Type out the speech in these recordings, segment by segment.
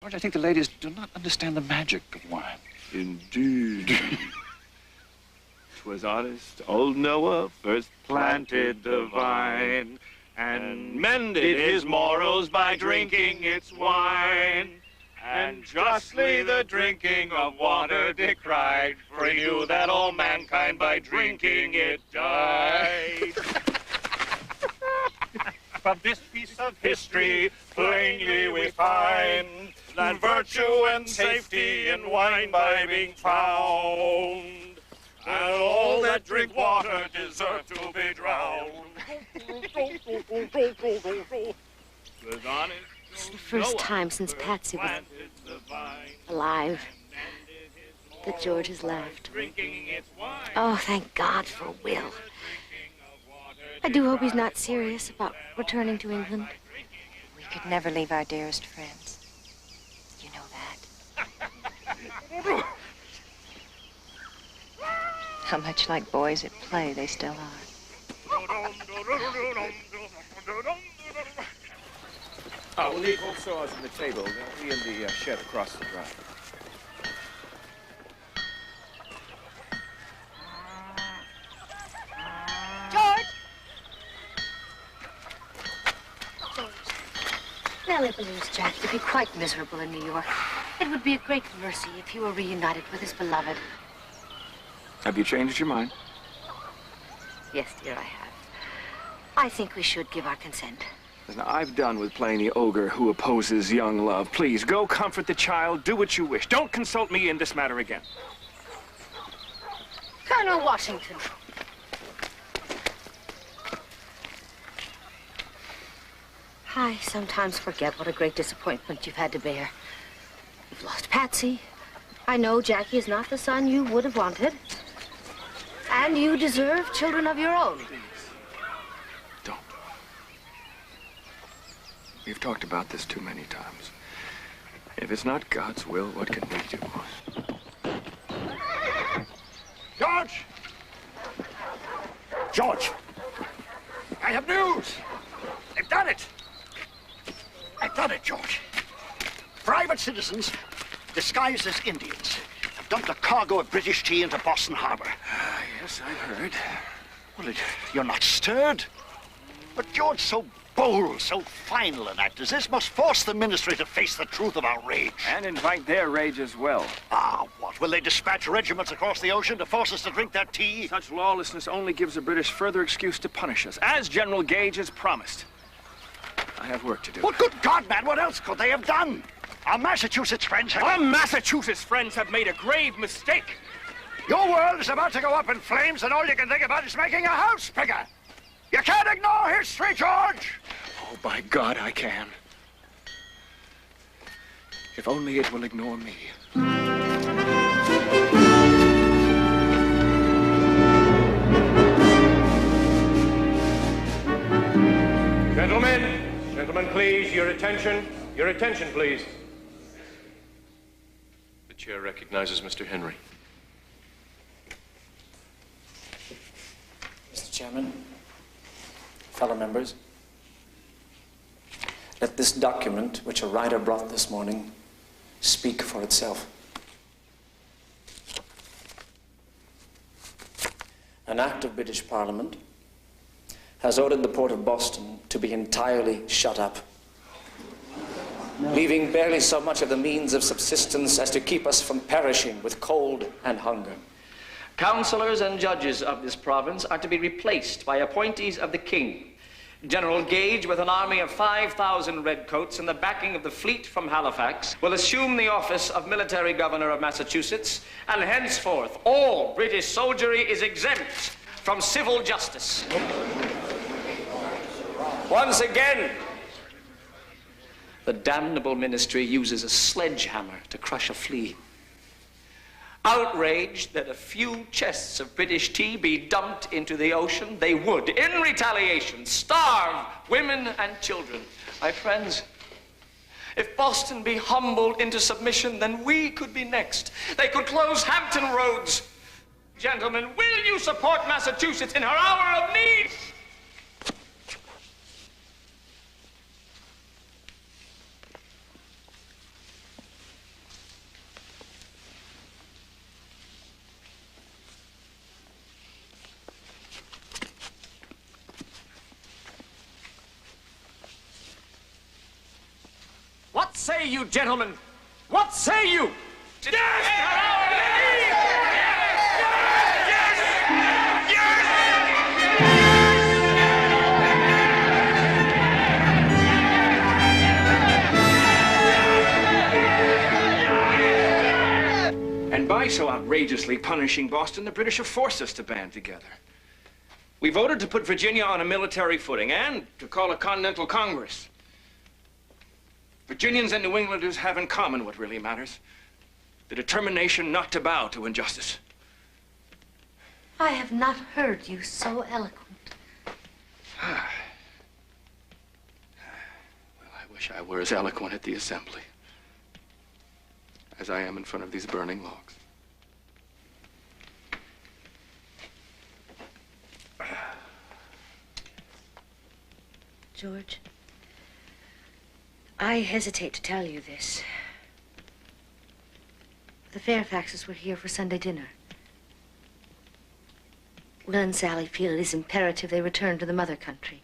George, I think the ladies do not understand the magic of wine. Indeed. 'Twas honest old Noah first planted the vine and mended his morals by drinking its wine. And justly the drinking of water decried, for he knew that all mankind by drinking it died. From this piece of history, plainly we find that virtue and safety in wine by being found, and all that drink water deserve to be drowned. It's the first time since Patsy was alive that George has laughed. Oh, thank God for Will. I do hope he's not serious about returning to England. We could never leave our dearest friends. You know that. How much like boys at play they still are. We'll leave both saws on the table. They'll be in the shed across the drive. Nellie believes Jack to be quite miserable in New York. It would be a great mercy if he were reunited with his beloved. Have you changed your mind? Yes, dear, I have. I think we should give our consent. Now, I've done with playing the ogre who opposes young love. Please, go comfort the child. Do what you wish. Don't consult me in this matter again. Colonel Washington. I sometimes forget what a great disappointment you've had to bear. You've lost Patsy. I know Jackie is not the son you would have wanted. And you deserve children of your own. Please, don't. We've talked about this too many times. If it's not God's will, what can we do? George! George! I have news! They've done it! I've done it, George. Private citizens, disguised as Indians, have dumped a cargo of British tea into Boston Harbor. Yes, I've heard. Well, you're not stirred. But George, so bold, so final an act as this must force the ministry to face the truth of our rage. And invite their rage as well. Ah, what? Will they dispatch regiments across the ocean to force us to drink their tea? Such lawlessness only gives the British further excuse to punish us, as General Gage has promised. I have work to do. Well, good God, man, what else could they have done? Our Massachusetts friends have... Our Massachusetts friends have made a grave mistake. Your world is about to go up in flames, and all you can think about is making a house bigger. You can't ignore history, George. Oh, by God, I can. If only it will ignore me. Gentlemen, please, your attention, please. The chair recognizes Mr. Henry. Mr. Chairman, fellow members, let this document, which a writer brought this morning, speak for itself. An act of British Parliament has ordered the port of Boston to be entirely shut up, leaving barely so much of the means of subsistence as to keep us from perishing with cold and hunger. Councillors and judges of this province are to be replaced by appointees of the King. General Gage, with an army of 5,000 redcoats and the backing of the fleet from Halifax, will assume the office of military governor of Massachusetts, and henceforth all British soldiery is exempt from civil justice. Once again, the damnable ministry uses a sledgehammer to crush a flea. Outraged that a few chests of British tea be dumped into the ocean, they would, in retaliation, starve women and children. My friends, if Boston be humbled into submission, then we could be next. They could close Hampton roads. Gentlemen, will you support Massachusetts in her hour of need? say you, gentlemen? What say you? And by so outrageously punishing Boston, the British have forced us to band together. We voted to put Virginia on a military footing and to call a Continental Congress. Virginians and New Englanders have in common what really matters: the determination not to bow to injustice. I have not heard you so eloquent. Well, I wish I were as eloquent at the assembly as I am in front of these burning logs. George, I hesitate to tell you this. The Fairfaxes were here for Sunday dinner. Will and Sally feel it is imperative they return to the mother country.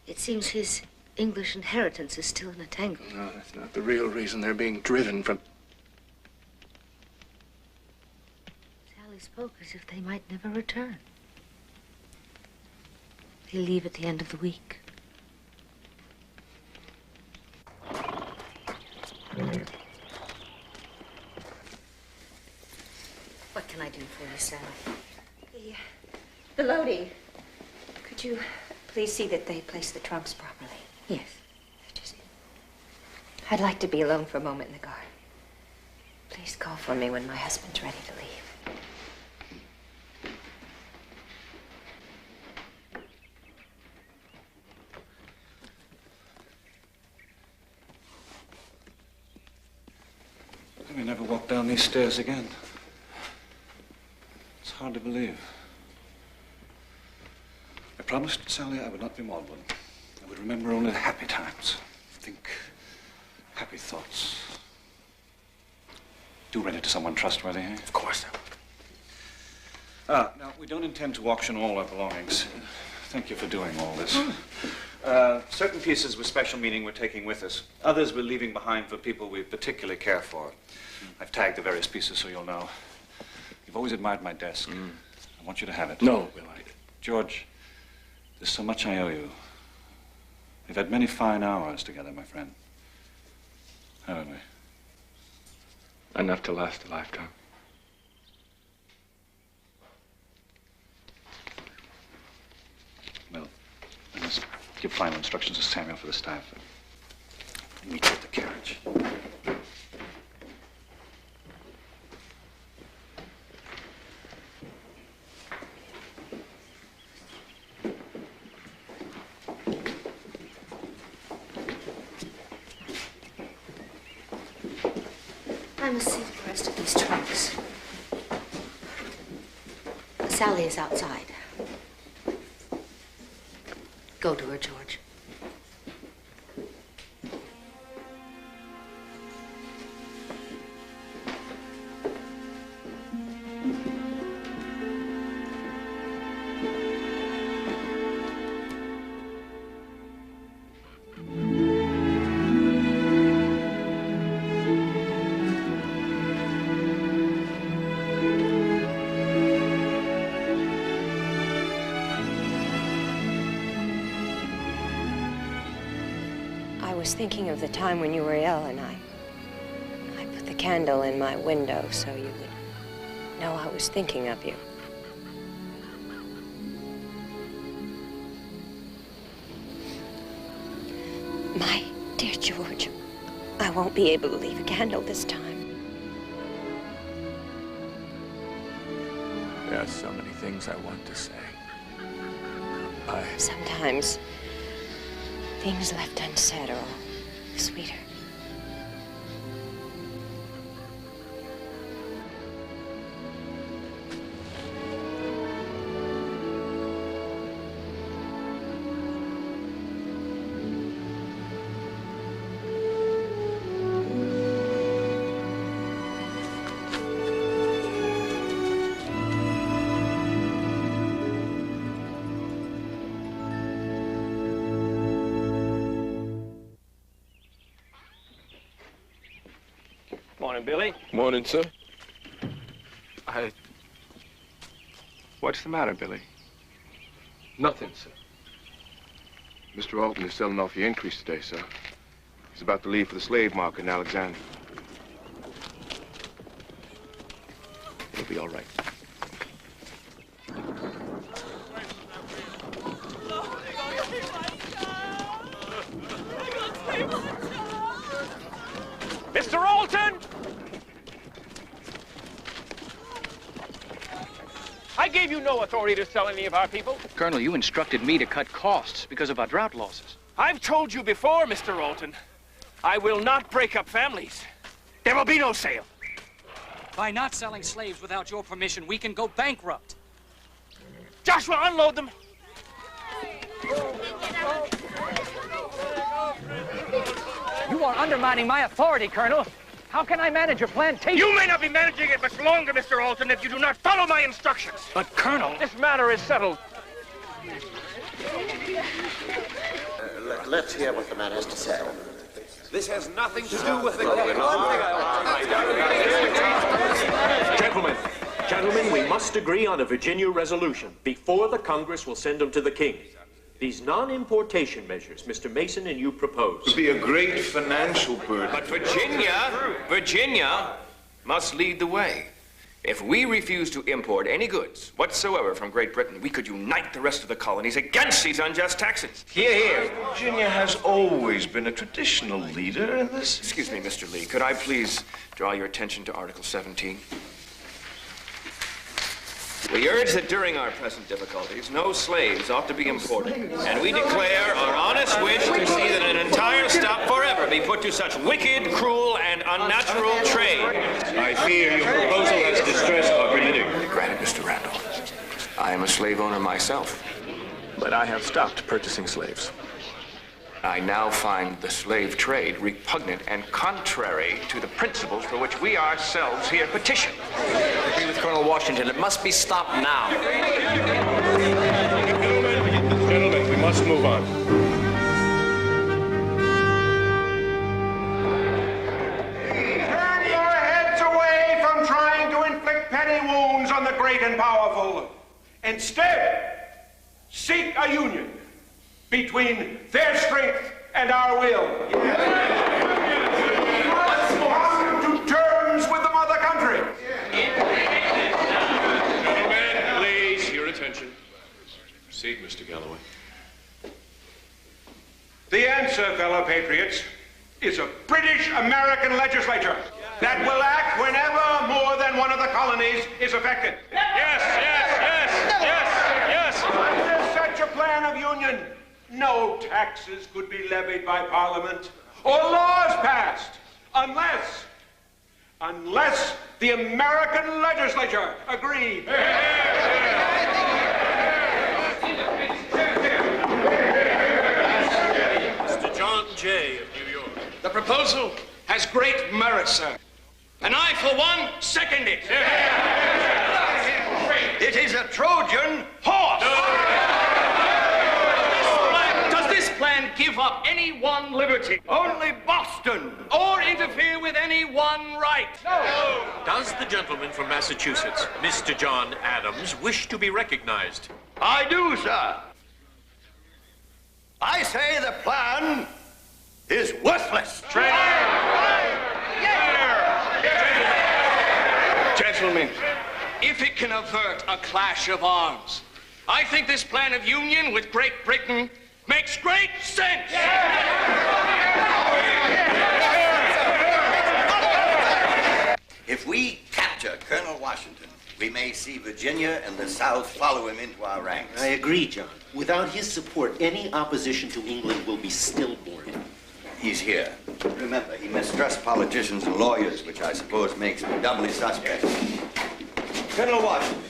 It seems his English inheritance is still in a tangle. No, that's not the real reason they're being driven from... Sally spoke as if they might never return. They leave at the end of the week. What can I do for you, Sally? The loading. Could you please see that they place the trunks properly? Yes. I'd like to be alone for a moment in the garden. Please call for me when my husband's ready to leave. I may never walk down these stairs again. It's hard to believe. I promised Sally I would not be maudlin. I would remember only the happy times. Think happy thoughts. Do rent it to someone trustworthy, eh? Of course. Now, we don't intend to auction all our belongings. Thank you for doing all this. Certain pieces with special meaning we're taking with us. Others we're leaving behind for people we particularly care for. I've tagged the various pieces so you'll know. You've always admired my desk. I want you to have it. No, Will, George, there's so much I owe you. We've had many fine hours together, my friend. Haven't we? Enough to last a lifetime. Well, I must give final instructions to Samuel for the staff. Meet you at the carriage. I must see the rest of these trunks. Sally is outside. Go to her, George. I was thinking of the time when you were ill, and I put the candle in my window so you would know I was thinking of you. My dear George, I won't be able to leave a candle this time. There are so many things I want to say. Sometimes things left unsaid are all sweeter. Morning, Billy. Morning, sir. What's the matter, Billy? Nothing, sir. Mr. Alton is selling off your increase today, sir. He's about to leave for the slave market in Alexandria. It'll be all right. Mr. Alton! I gave you no authority to sell any of our people. Colonel, you instructed me to cut costs because of our drought losses. I've told you before, Mr. Alton. I will not break up families. There will be no sale. By not selling slaves without your permission, we can go bankrupt. Joshua, unload them. You are undermining my authority, Colonel. How can I manage your plantation? You may not be managing it much longer, Mr. Alton, if you do not follow my instructions. But, Colonel... This matter is settled. Let's hear what the man has to say. This has nothing to do with the... Gentlemen, we must agree on a Virginia resolution before the Congress will send them to the King. These non-importation measures Mr. Mason and you propose It would be a great financial burden. But Virginia must lead the way. If we refuse to import any goods whatsoever from Great Britain, we could unite the rest of the colonies against these unjust taxes. Hear, hear. Virginia has always been a traditional leader in this. Excuse me, Mr. Lee. Could I please draw your attention to Article 17? We urge that during our present difficulties, no slaves ought to be imported. And we declare our honest wish to see that an entire stop forever be put to such wicked, cruel, and unnatural trade. I fear your proposal has distressed our permitting. Granted, Mr. Randall. I am a slave owner myself. But I have stopped purchasing slaves. I now find the slave trade repugnant and contrary to the principles for which we ourselves here petition. I agree with Colonel Washington. It must be stopped now. Gentlemen, we must move on. Turn your heads away from trying to inflict petty wounds on the great and powerful. Instead, seek a union between their strength and our will. Let's come to terms with the mother country. Gentlemen, please, your attention. Proceed, Mr. Galloway. The answer, fellow patriots, is a British-American legislature that will act whenever more than one of the colonies is affected. Yes. Under such a plan of union, no taxes could be levied by Parliament or laws passed unless the American legislature agreed. Mr. John Jay of New York. The proposal has great merit, sir. And I, for one, second it. It is a Trojan horse. Does this plan give up any one liberty? Only Boston. Or interfere with any one right? No. Does the gentleman from Massachusetts, Mr. John Adams, wish to be recognized? I do, sir. I say the plan is worthless. Gentlemen, if it can avert a clash of arms, I think this plan of union with Great Britain makes great sense. If we capture Colonel Washington, we may see Virginia and the South follow him into our ranks. I agree, John. Without his support, any opposition to England will be stillborn. He's here. Remember, he mistrusts politicians and lawyers, which I suppose makes him doubly suspect. Colonel Washington,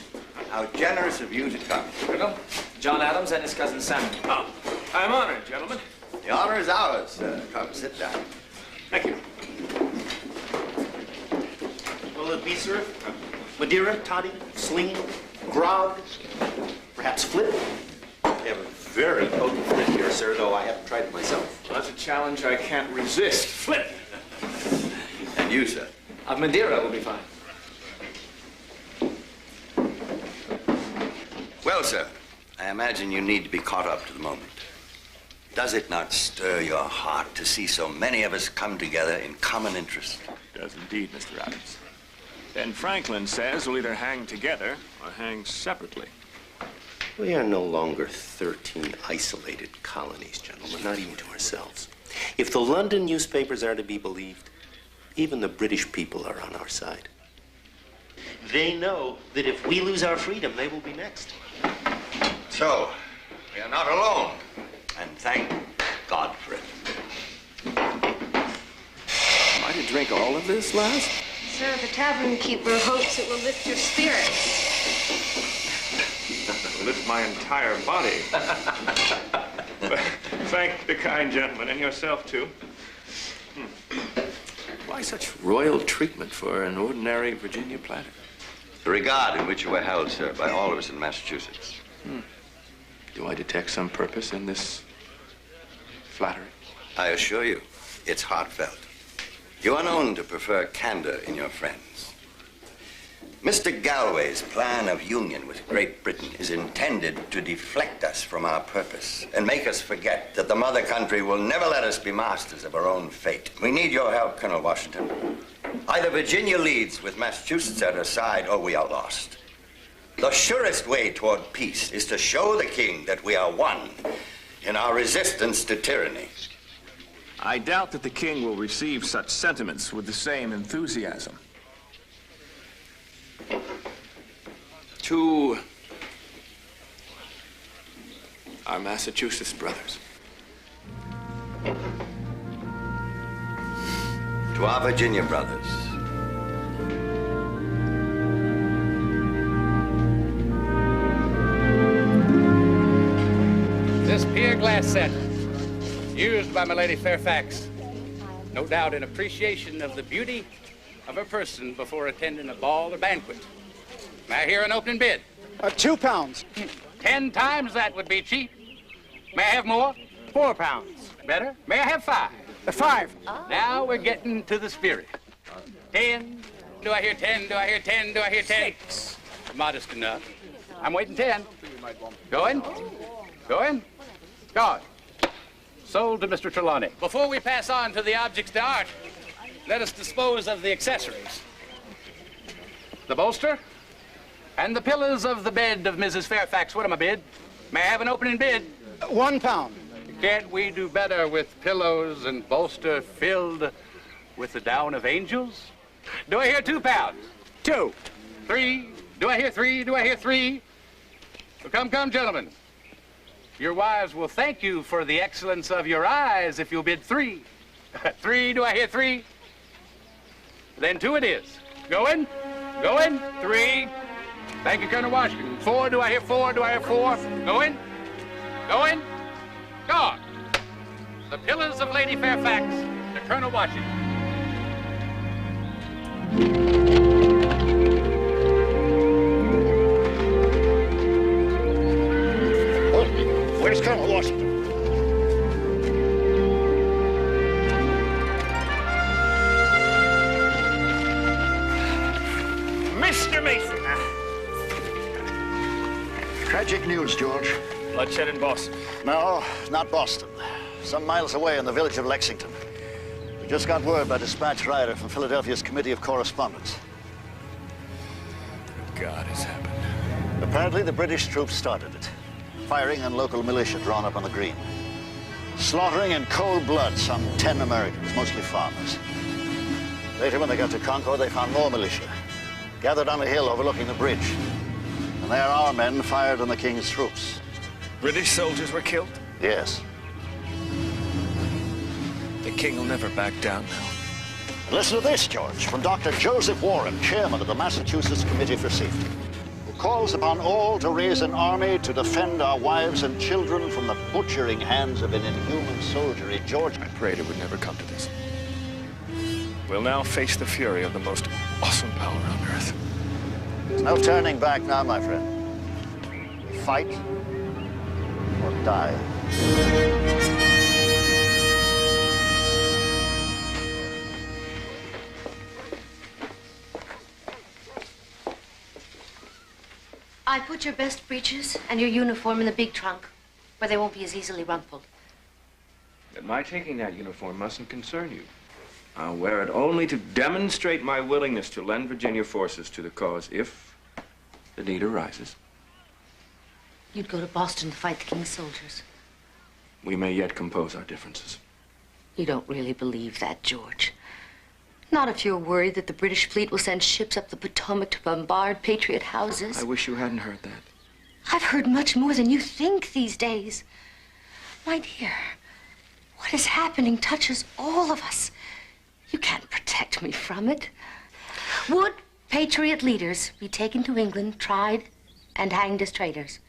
how generous of you to come. Colonel, John Adams and his cousin Sam. Oh, I'm honored, gentlemen. The honor is ours, sir. Come, sit down. Thank you. Will it be, sir? Madeira, toddy, sling, grog, perhaps flip? We have a very potent flip here, sir, though I haven't tried it myself. Well, that's a challenge I can't resist. Flip. And you, sir? Madeira will be fine. Well, sir, I imagine you need to be caught up to the moment. Does it not stir your heart to see so many of us come together in common interest? It does indeed, Mr. Adams. Ben Franklin says we'll either hang together or hang separately. We are no longer 13 isolated colonies, gentlemen, not even to ourselves. If the London newspapers are to be believed, even the British people are on our side. They know that if we lose our freedom, they will be next. So, we are not alone, and thank God for it. Am I to drink all of this, lass? Sir, the tavern keeper hopes it will lift your spirits. Lift my entire body. Thank the kind gentleman, and yourself, too. Why such royal treatment for an ordinary Virginia planter? The regard in which you were held, sir, by all of us in Massachusetts. Do I detect some purpose in this flattery? I assure you, it's heartfelt. You are known to prefer candor in your friends. Mr. Galway's plan of union with Great Britain is intended to deflect us from our purpose and make us forget that the mother country will never let us be masters of our own fate. We need your help, Colonel Washington. Either Virginia leads with Massachusetts at her side, or we are lost. The surest way toward peace is to show the king that we are one in our resistance to tyranny. I doubt that the king will receive such sentiments with the same enthusiasm. To our Massachusetts brothers. To our Virginia brothers. This pier glass set, used by my Lady Fairfax, no doubt in appreciation of the beauty of her person before attending a ball or banquet. May I hear an opening bid? £2. 10 times that would be cheap. May I have more? £4. Better? May I have 5? 5. Now we're getting to the spirit. 10. Do I hear 10? Do I hear 10? Do I hear 10? 6. Modest enough. I'm waiting 10. Going? Going? Gone. Sold to Mr. Trelawney. Before we pass on to the objects d'art, let us dispose of the accessories. The bolster and the pillars of the bed of Mrs. Fairfax. What am I bid? May I have an opening bid? £1. Can't we do better with pillows and bolster filled with the down of angels? Do I hear £2? 2. 3. Do I hear 3? Do I hear 3? Well, come, gentlemen. Your wives will thank you for the excellence of your eyes if you'll bid 3. 3. Do I hear 3? Then 2 it is. Going? Going? 3. Thank you, Colonel Washington. 4. Do I hear 4? Do I hear 4? Going? Going? Gone. The pillars of Lady Fairfax to Colonel Washington. Where's Colonel Washington? Mr. Mason! Tragic news, George. Bloodshed in Boston. No, not Boston. Some miles away in the village of Lexington. We just got word by dispatch rider from Philadelphia's Committee of Correspondence. God has happened. Apparently, the British troops started it, firing on local militia drawn up on the green. Slaughtering in cold blood some 10 Americans, mostly farmers. Later, when they got to Concord, they found more militia, gathered on a hill overlooking the bridge. And there our men fired on the King's troops. British soldiers were killed? Yes. The king will never back down now. And listen to this, George, from Dr. Joseph Warren, chairman of the Massachusetts Committee for Safety, who calls upon all to raise an army to defend our wives and children from the butchering hands of an inhuman soldiery. George, I prayed it would never come to this. We'll now face the fury of the most awesome power on earth. there's no turning back now, my friend. Fight or die. I put your best breeches and your uniform in the big trunk, where they won't be as easily rumpled. But my taking that uniform mustn't concern you. I'll wear it only to demonstrate my willingness to lend Virginia forces to the cause if the need arises. You'd go to Boston to fight the King's soldiers. We may yet compose our differences. You don't really believe that, George. Not if you're worried that the British fleet will send ships up the Potomac to bombard Patriot houses. I wish you hadn't heard that. I've heard much more than you think these days. My dear, what is happening touches all of us. You can't protect me from it. Would Patriot leaders be taken to England, tried, and hanged as traitors?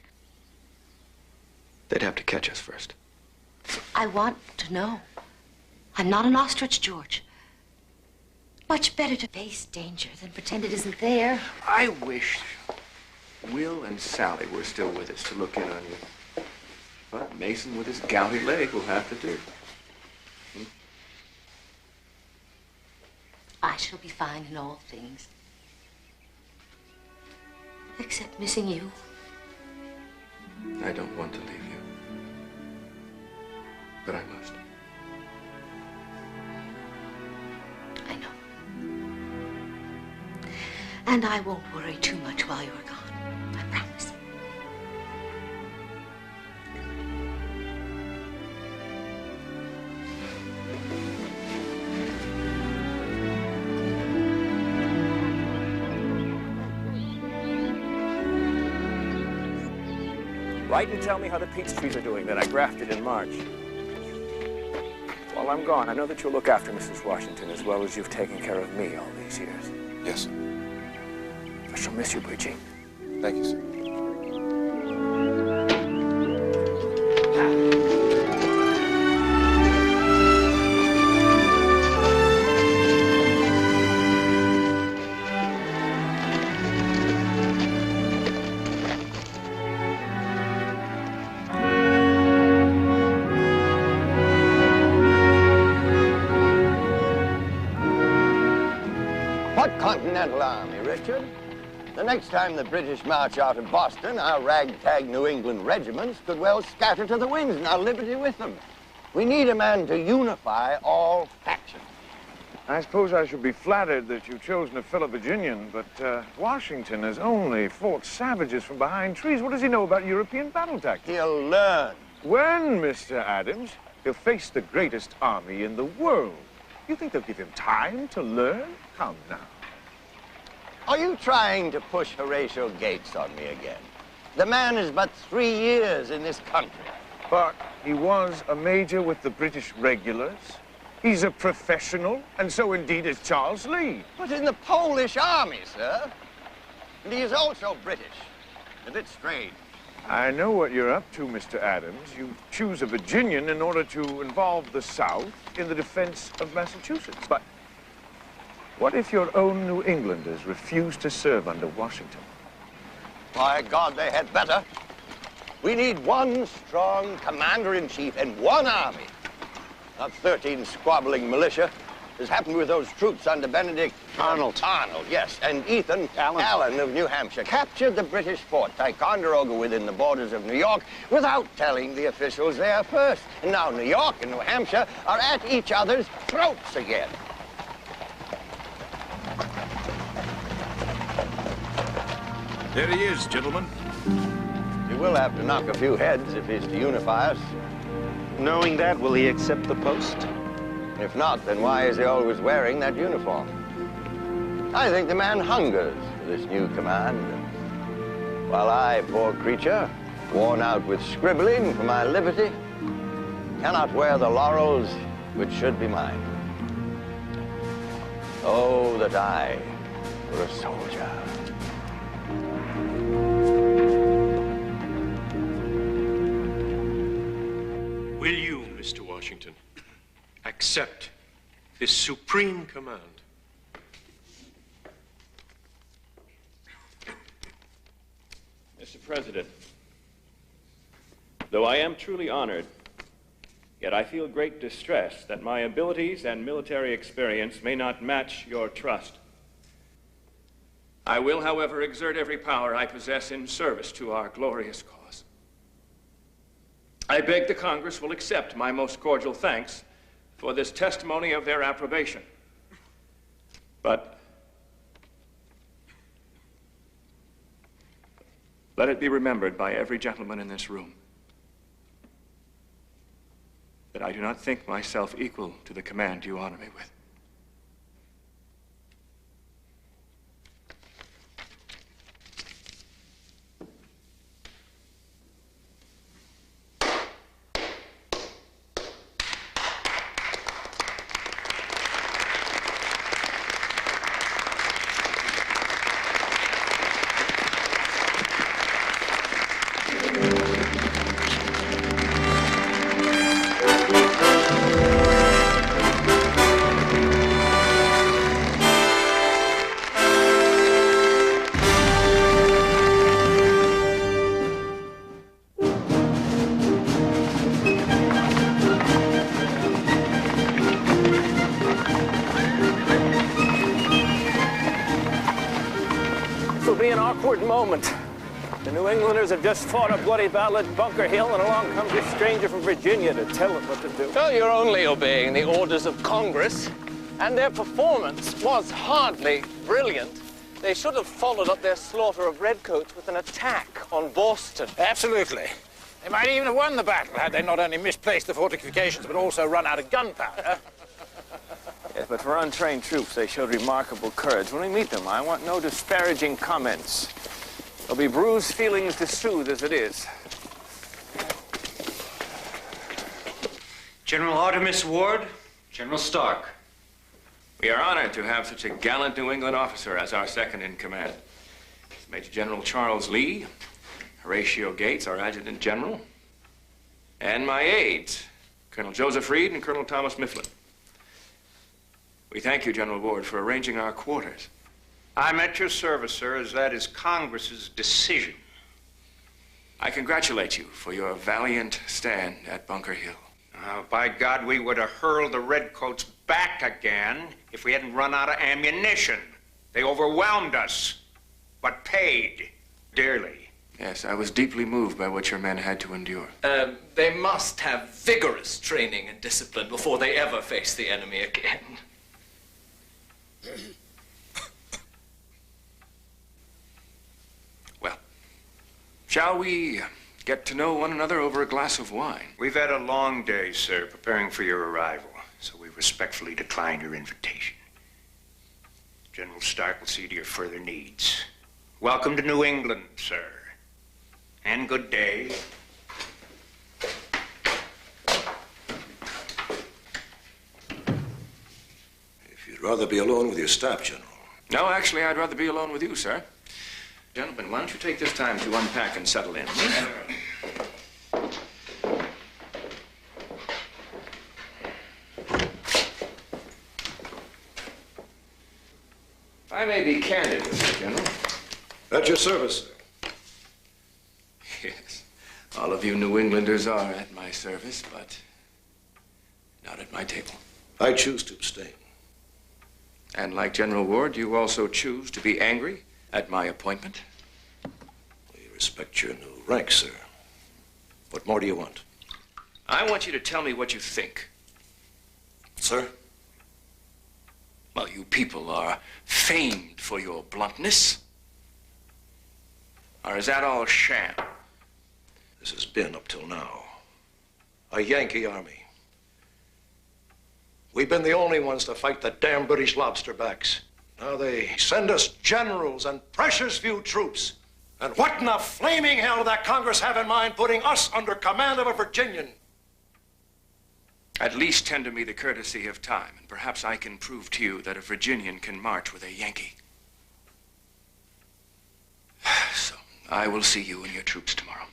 They'd have to catch us first. I want to know. I'm not an ostrich, George. Much better to face danger than pretend it isn't there. I wish Will and Sally were still with us to look in on you. But Mason with his gouty leg will have to do. I shall be fine in all things. Except missing you. I don't want to leave you. But I must. I know. And I won't worry too much while you're gone. I promise. Write and tell me how the peach trees are doing that I grafted in March. While I'm gone, I know that you'll look after Mrs. Washington as well as you've taken care of me all these years. Yes, sir. I shall miss you, Breachy. Thank you, sir. What Continental Army, Richard? The next time the British march out of Boston, our ragtag New England regiments could well scatter to the winds and our liberty with them. We need a man to unify all factions. I suppose I should be flattered that you've chosen a fellow Virginian, but Washington has only fought savages from behind trees. What does he know about European battle tactics? He'll learn. When, Mr. Adams, he'll face the greatest army in the world. You think they'll give him time to learn? Come now. Are you trying to push Horatio Gates on me again? The man is but 3 years in this country. But he was a major with the British regulars. He's a professional, and so indeed is Charles Lee. But in the Polish army, sir. And he is also British. A bit strange. I know what you're up to, Mr. Adams. You choose a Virginian in order to involve the South in the defense of Massachusetts. But what if your own New Englanders refuse to serve under Washington? By God, they had better. We need one strong commander-in-chief and one army. Not 13 squabbling militia, as happened with those troops under Benedict Arnold, yes, and Ethan Allen of New Hampshire captured the British fort Ticonderoga within the borders of New York without telling the officials there first. And now New York and New Hampshire are at each other's throats again. There he is, gentlemen. He will have to knock a few heads if he's to unify us. Knowing that, will he accept the post? If not, then why is he always wearing that uniform? I think the man hungers for this new command. While I, poor creature, worn out with scribbling for my liberty, cannot wear the laurels which should be mine. Oh, that I were a soldier. Will you, Mr. Washington, accept this supreme command? Mr. President, though I am truly honored, yet I feel great distress that my abilities and military experience may not match your trust. I will, however, exert every power I possess in service to our glorious cause. I beg the Congress will accept my most cordial thanks for this testimony of their approbation. But let it be remembered by every gentleman in this room that I do not think myself equal to the command you honor me with. Moment. The New Englanders have just fought a bloody battle at Bunker Hill, and along comes this stranger from Virginia to tell them what to do. Well, you're only obeying the orders of Congress, and their performance was hardly brilliant. They should have followed up their slaughter of redcoats with an attack on Boston. Absolutely. They might even have won the battle had they not only misplaced the fortifications, but also run out of gunpowder. Yes, but for untrained troops, they showed remarkable courage. When we meet them, I want no disparaging comments. There'll be bruised feelings to soothe as it is. General Artemis Ward, General Stark. We are honored to have such a gallant New England officer as our second in command. Major General Charles Lee, Horatio Gates, our Adjutant General, and my aides, Colonel Joseph Reed and Colonel Thomas Mifflin. We thank you, General Ward, for arranging our quarters. I'm at your service, sir, as that is Congress's decision. I congratulate you for your valiant stand at Bunker Hill. By God, we would have hurled the redcoats back again if we hadn't run out of ammunition. They overwhelmed us, but paid dearly. Yes, I was deeply moved by what your men had to endure. They must have vigorous training and discipline before they ever face the enemy again. Well, shall we get to know one another over a glass of wine? We've had a long day, sir, preparing for your arrival, so we respectfully decline your invitation. General Stark will see to your further needs. Welcome to New England, sir, and good day. You'd rather be alone with your staff, General. No, actually, I'd rather be alone with you, sir. Gentlemen, why don't you take this time to unpack and settle in? If I may be candid with you, General. At your service, sir. Yes, all of you New Englanders are at my service, but not at my table. I choose to abstain. And like General Ward, you also choose to be angry at my appointment? We respect your new rank, sir. What more do you want? I want you to tell me what you think. Sir? Well, you people are famed for your bluntness. Or is that all sham? This has been, up till now, a Yankee army. We've been the only ones to fight the damn British lobsterbacks. Now they send us generals and precious few troops. And what in the flaming hell did that Congress have in mind putting us under command of a Virginian? At least tender me the courtesy of time, and perhaps I can prove to you that a Virginian can march with a Yankee. So, I will see you and your troops tomorrow.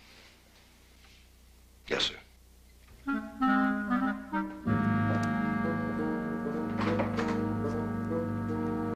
Yes, sir.